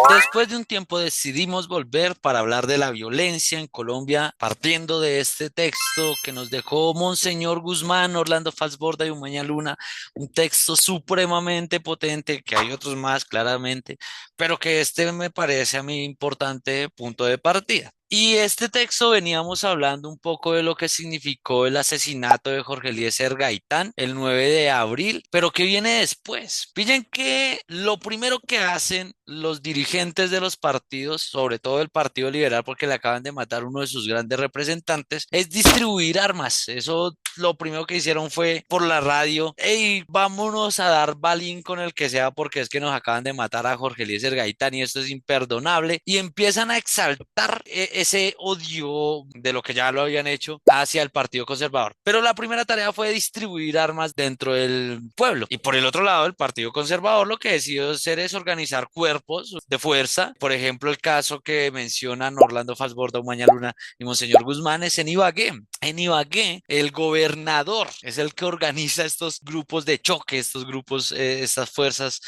Después de un tiempo decidimos volver para hablar de la violencia en Colombia, partiendo de este texto que nos dejó Monseñor Guzmán, Orlando Falsborda y Umaña Luna, un texto supremamente potente, que hay otros más claramente, pero que este me parece a mí importante punto de partida. Y este texto veníamos hablando un poco de lo que significó el asesinato de Jorge Eliezer Gaitán el 9 de abril, pero ¿qué viene después? Pillen que lo primero que hacen los dirigentes de los partidos, sobre todo el Partido Liberal, porque le acaban de matar uno de sus grandes representantes, es distribuir armas. Eso lo primero que hicieron fue por la radio, hey, vámonos a dar balín con el que sea porque es que nos acaban de matar a Jorge Eliezer Gaitán y esto es imperdonable y empiezan a exaltar ese odio de lo que ya lo habían hecho hacia el Partido Conservador. Pero la primera tarea fue distribuir armas dentro del pueblo. Y por el otro lado, el Partido Conservador lo que decidió hacer es organizar cuerpos de fuerza. Por ejemplo, el caso que mencionan Orlando Falsborda, Umaña Luna y Monseñor Guzmán es en Ibagué. En Ibagué, el gobernador es el que organiza estos grupos de choque, estos grupos, estas fuerzas,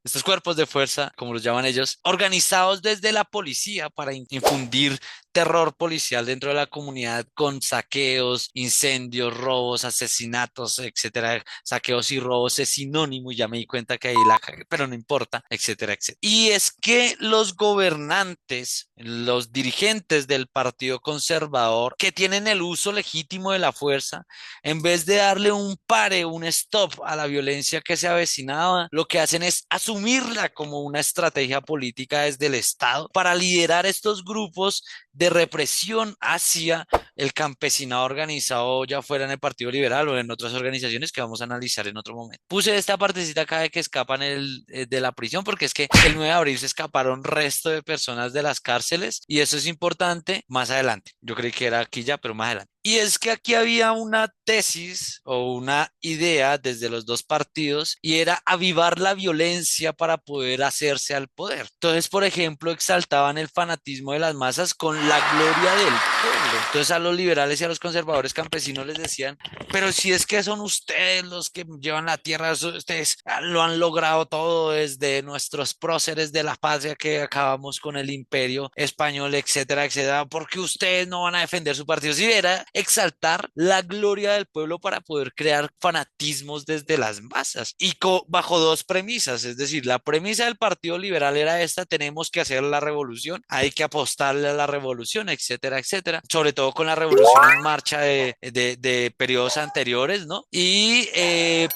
estos cuerpos de fuerza, como los llaman ellos, organizados desde la policía para infundir terror policial dentro de la comunidad con saqueos, incendios, robos, asesinatos, etcétera. Saqueos y robos es sinónimo y ya me di cuenta que ahí la cagué, pero no importa, etcétera, etcétera. Y es que los gobernantes, los dirigentes del Partido Conservador, que tienen el uso legítimo de la fuerza, en vez de darle un pare, un stop a la violencia que se avecinaba, lo que hacen es asumirla como una estrategia política desde el Estado para liderar estos grupos de represión hacia el campesinado organizado, ya fuera en el Partido Liberal o en otras organizaciones que vamos a analizar en otro momento. Puse esta partecita acá de que escapan de la prisión porque es que el 9 de abril se escaparon resto de personas de las cárceles y eso es importante más adelante. Yo creí que era aquí ya, pero más adelante. Y es que aquí había una tesis o una idea desde los dos partidos y era avivar la violencia para poder hacerse al poder. Entonces, por ejemplo, exaltaban el fanatismo de las masas con la gloria del pueblo. Entonces a los liberales y a los conservadores campesinos les decían, pero si es que son ustedes los que llevan la tierra, ustedes lo han logrado todo desde nuestros próceres de la patria que acabamos con el imperio español, etcétera, etcétera, porque ustedes no van a defender su partido. Si era exaltar la gloria del pueblo para poder crear fanatismos desde las masas y bajo dos premisas, es decir, la premisa del Partido Liberal era esta, tenemos que hacer la revolución, hay que apostarle a la revolución, etcétera, etcétera, sobre todo con la revolución en marcha de periodos anteriores, ¿no? Y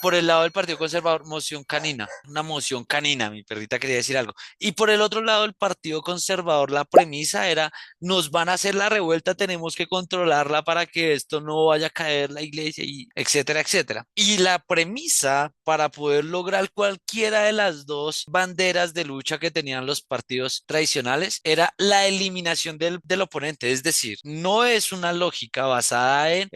por el lado del Partido Conservador, moción canina, una moción canina, mi perrita quería decir algo. Y por el otro lado, el Partido Conservador, la premisa era, nos van a hacer la revuelta, tenemos que controlarla para que esto no vaya a caer la iglesia, y etcétera, etcétera. Y la premisa para poder lograr cualquiera de las dos banderas de lucha que tenían los partidos tradicionales era la eliminación del oponente, es decir, no es una lógica basada en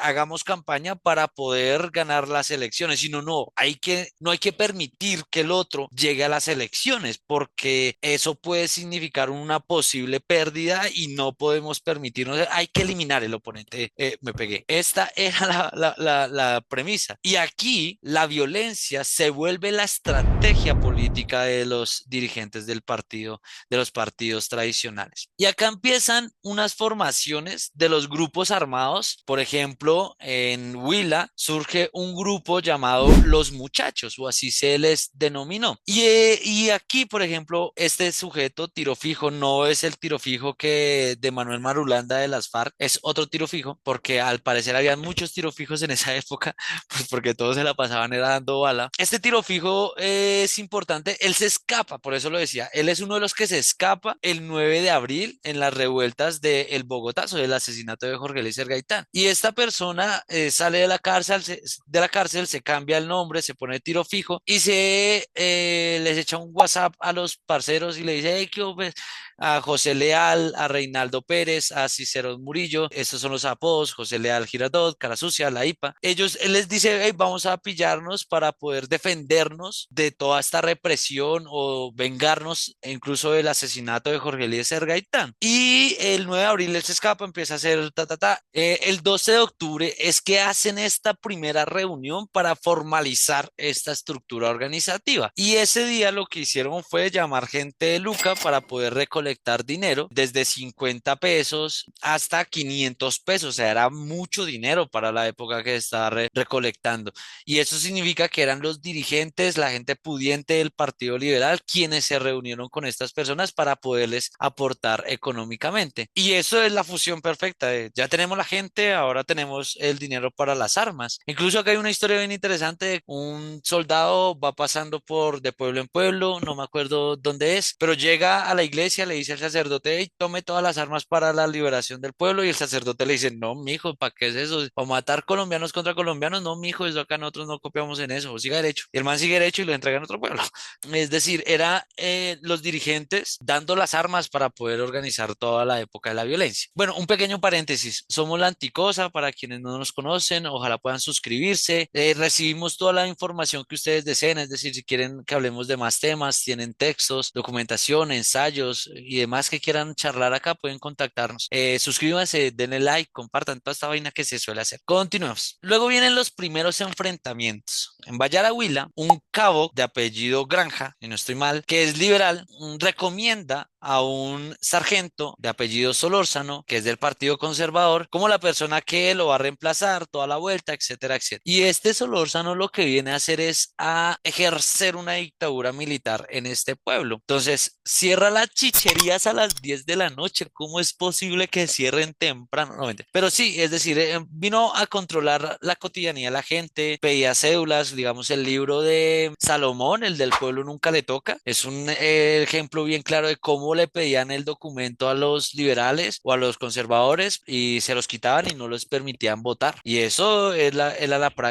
hagamos campaña para poder ganar las elecciones, sino no hay que permitir que el otro llegue a las elecciones porque eso puede significar una posible pérdida y no podemos permitirnos, hay que eliminar el oponente, me pegué. Esta era la premisa. Y aquí la violencia se vuelve la estrategia política de los dirigentes del partido, de los partidos tradicionales. Y acá empiezan unas formaciones de los grupos armados. Por ejemplo, en Huila surge un grupo llamado Los Muchachos, o así se les denominó. Y aquí, por ejemplo, este sujeto, tiro fijo, no es el tiro fijo que de Manuel Marulanda de las FARC, es otro tiro fijo, porque al parecer había muchos tiros fijos en esa época, pues porque todos se la pasaban era dando bala. Este tiro fijo es importante, él se escapa, por eso lo decía, él es uno de los que se escapa el 9 de abril en las revueltas del Bogotazo, del asesinato de Jorge Eliezer Gaitán. Y esta persona sale de la cárcel, se cambia el nombre, se pone tiro fijo y les echa un WhatsApp a los parceros y le dice, hey, ¿qué hubo, pues? A José Leal, a Reinaldo Pérez, a Cicerón Murillo, estos son los apodos, José Leal Girardot, Cara Sucia, La IPA. Él les dice, hey, vamos a pillarnos para poder defendernos de toda esta represión o vengarnos incluso del asesinato de Jorge Eliezer Gaitán. Y el 9 de abril él se escapa, empieza a hacer ta, ta, ta. El 12 de octubre es que hacen esta primera reunión para formalizar esta estructura organizativa. Y ese día lo que hicieron fue llamar gente de Luca para poder recolectar dinero desde 50 pesos hasta 500 pesos. O sea, era mucho dinero para la época que estaba recolectando. Y eso significa que eran los dirigentes, la gente pudiente del Partido Liberal, quienes se reunieron con estas personas para poderles aportar económicamente. Y eso es la fusión perfecta. Ya tenemos la gente, ahora tenemos el dinero para las armas. Incluso acá hay una historia bien interesante. Un soldado va pasando por de pueblo en pueblo, no me acuerdo dónde es, pero llega a la iglesia, le dice al sacerdote, hey, tome todas las armas para la liberación del pueblo. Y el sacerdote le dice, no, mijo, ¿para qué es eso? ¿Para matar colombianos contra colombianos? No, mijo, eso acá nosotros no copiamos en eso. Siga derecho. Y el man sigue derecho y lo entrega en otro pueblo. Es decir, era los dirigentes dando las armas para poder organizar toda la época de la violencia. Bueno, un pequeño paréntesis. Somos la Anticosa, para quienes no nos conocen, ojalá puedan suscribirse. Recibimos toda la información que ustedes deseen, es decir, si quieren que hablemos de más temas, tienen textos, documentación, ensayos y demás que quieran charlar acá, pueden contactarnos. Suscríbanse, denle like, compartan toda esta vaina que se suele hacer. Continuemos. Luego vienen los primeros enfrentamientos. En Bayarahuila, un cabo de apellido Granja, y no estoy mal, que es liberal, recomienda a un sargento de apellido Solórzano, que es del Partido Conservador, como la persona que lo va a reemplazar toda la vuelta, etcétera, etcétera. Y este Solórzano lo que viene a hacer es a ejercer una dictadura militar en este pueblo. Entonces, cierra las chicherías a las 10 de la noche. ¿Cómo es posible que cierren temprano? No, mentira. Pero sí, es decir, vino a controlar la cotidianidad de la gente, pedía cédulas, digamos, el libro de Salomón, el del pueblo nunca le toca, es un ejemplo bien claro de cómo le pedían el documento a los liberales o a los conservadores y se los quitaban y no les permitían votar. Y eso es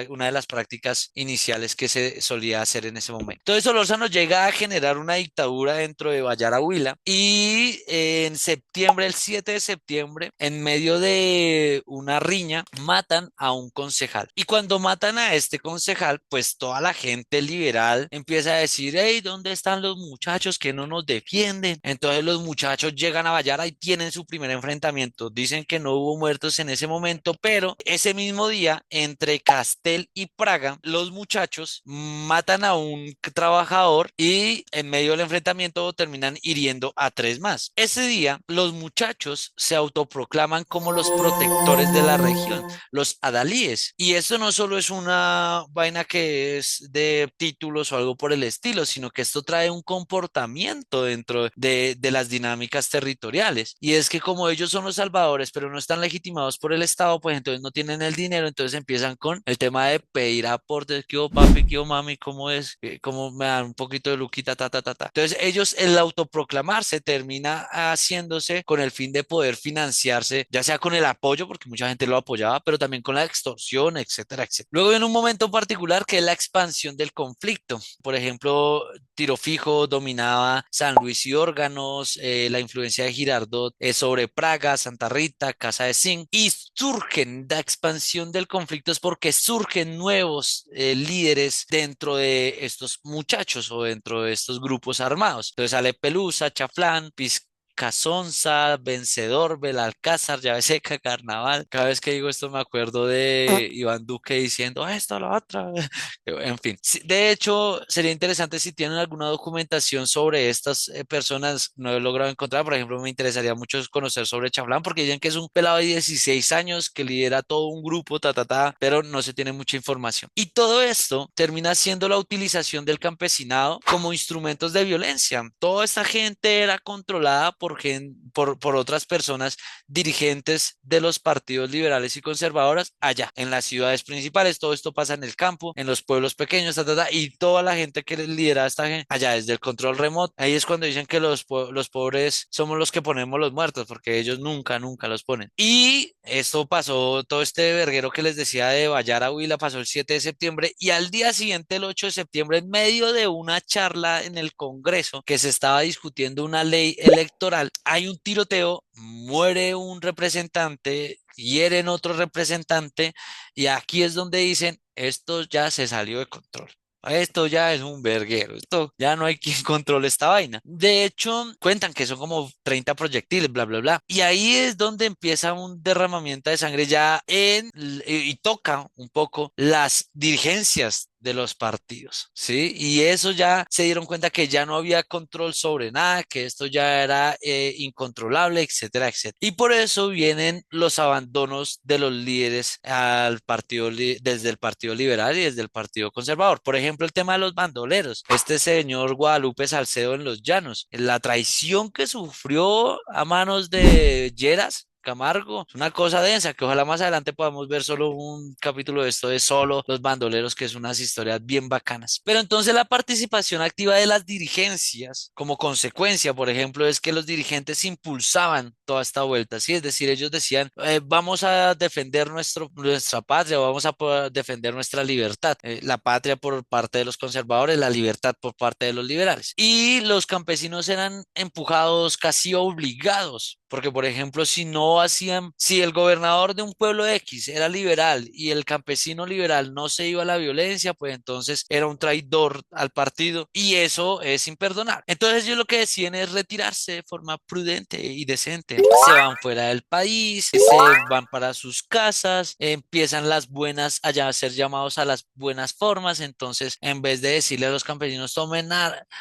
una de las prácticas iniciales que se solía hacer en ese momento. Entonces Solórzano llega a generar una dictadura dentro de Bayarahuila y en septiembre, el 7 de septiembre, en medio de una riña, matan a un concejal. Y cuando matan a este concejal, pues toda la gente liberal empieza a decir, hey, ¿dónde están los muchachos que no nos defienden? Entonces los muchachos llegan a Bayara y tienen su primer enfrentamiento. Dicen que no hubo muertos en ese momento, pero ese mismo día, entre Castel y Praga, los muchachos matan a un trabajador y en medio del enfrentamiento terminan hiriendo a tres más. Ese día, los muchachos se autoproclaman como los protectores de la región, los adalíes. Y esto no solo es una vaina que es de títulos o algo por el estilo, sino que esto trae un comportamiento dentro de las dinámicas territoriales. Y es que como ellos son los salvadores, pero no están legitimados por el Estado, pues entonces no tienen el dinero, entonces empiezan con el tema de pedir aportes, que oh papi, que oh mami, cómo es, cómo me dan un poquito de luquita, ta, ta, ta, ta. Entonces ellos, el autoproclamarse termina haciéndose con el fin de poder financiarse, ya sea con el apoyo, porque mucha gente lo apoyaba, pero también con la extorsión, etcétera, etcétera. Luego viene un momento particular que es la expansión del conflicto. Por ejemplo, Tiro Fijo dominaba San Luis y Órganos, la influencia de Girardot sobre Praga, Santa Rita, Casa de Zinc, y surgen, la expansión del conflicto es porque surgen nuevos líderes dentro de estos muchachos o dentro de estos grupos armados. Entonces sale Pelusa, Chaflán, Casonza, Vencedor, Belalcázar, Llave Seca, Carnaval. Cada vez que digo esto me acuerdo de Iván Duque diciendo esto, lo otro. En fin, de hecho, sería interesante si tienen alguna documentación sobre estas personas. No he logrado encontrar, por ejemplo, me interesaría mucho conocer sobre Chaflán porque dicen que es un pelado de 16 años que lidera todo un grupo, ta, ta, ta, pero no se tiene mucha información. Y todo esto termina siendo la utilización del campesinado como instrumentos de violencia. Toda esta gente era controlada por otras personas dirigentes de los partidos liberales y conservadores allá en las ciudades principales. Todo esto pasa en el campo, en los pueblos pequeños, ta, ta, ta, y toda la gente que lidera esta gente allá desde el control remoto. Ahí es cuando dicen que los pobres somos los que ponemos los muertos, porque ellos nunca, nunca los ponen. Y esto pasó, todo este verguero que les decía de Bayara Huila pasó el 7 de septiembre y al día siguiente, el 8 de septiembre, en medio de una charla en el Congreso que se estaba discutiendo una ley electoral, hay un tiroteo, muere un representante hieren otro representante y aquí es donde dicen, esto ya se salió de control. Esto ya es un verguero, esto ya no hay quien controle esta vaina. De hecho, cuentan que son como 30 proyectiles, bla, bla, bla. Y ahí es donde empieza un derramamiento de sangre ya y toca un poco las dirigencias de los partidos, ¿sí? Y eso ya se dieron cuenta que ya no había control sobre nada, que esto ya era incontrolable, etcétera, etcétera. Y por eso vienen los abandonos de los líderes desde el Partido Liberal y desde el Partido Conservador. Por ejemplo, el tema de los bandoleros. Este señor Guadalupe Salcedo en Los Llanos, la traición que sufrió a manos de Lleras Camargo, es una cosa densa que ojalá más adelante podamos ver solo un capítulo de esto de solo los bandoleros, que es unas historias bien bacanas. Pero entonces la participación activa de las dirigencias, como consecuencia, por ejemplo, es que los dirigentes impulsaban toda esta vuelta, ¿sí? Es decir, ellos decían, vamos a defender nuestra patria, vamos a defender nuestra libertad, la patria por parte de los conservadores, la libertad por parte de los liberales. Y los campesinos eran empujados, casi obligados, porque por ejemplo, si el gobernador de un pueblo X era liberal y el campesino liberal no se iba a la violencia, pues entonces era un traidor al partido y eso es imperdonable. Entonces ellos lo que deciden es retirarse de forma prudente y decente. Se van fuera del país, se van para sus casas, empiezan las buenas, allá a ser llamados a las buenas formas. Entonces, en vez de decirle a los campesinos,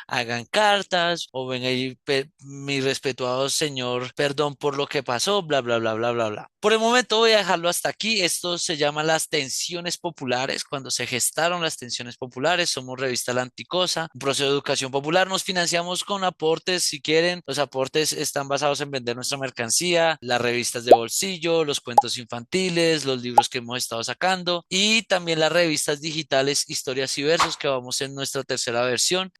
hagan cartas o venga y mi respetuado señor, perdón por lo que pasó, bla, bla, bla, bla, bla, bla. Por el momento voy a dejarlo hasta aquí. Esto se llama las tensiones populares. Cuando se gestaron las tensiones populares, somos revista La Anticosa, un proceso de educación popular. Nos financiamos con aportes, si quieren. Los aportes están basados en vender nuestra mercancía, las revistas de bolsillo, los cuentos infantiles, los libros que hemos estado sacando y también las revistas digitales Historias y Versos que vamos en nuestra tercera versión.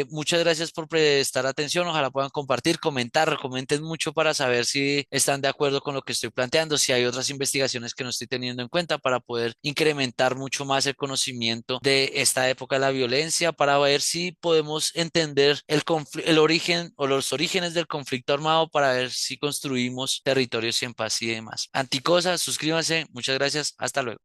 Muchas gracias por prestar atención. Ojalá puedan compartir, comentar, comenten mucho para saber si están de acuerdo con lo que estoy planteando, si hay otras investigaciones que no estoy teniendo en cuenta para poder incrementar mucho más el conocimiento de esta época de la violencia, para ver si podemos entender el origen o los orígenes del conflicto armado, para ver si construimos territorios en paz y demás. Anticosa, suscríbanse. Muchas gracias. Hasta luego.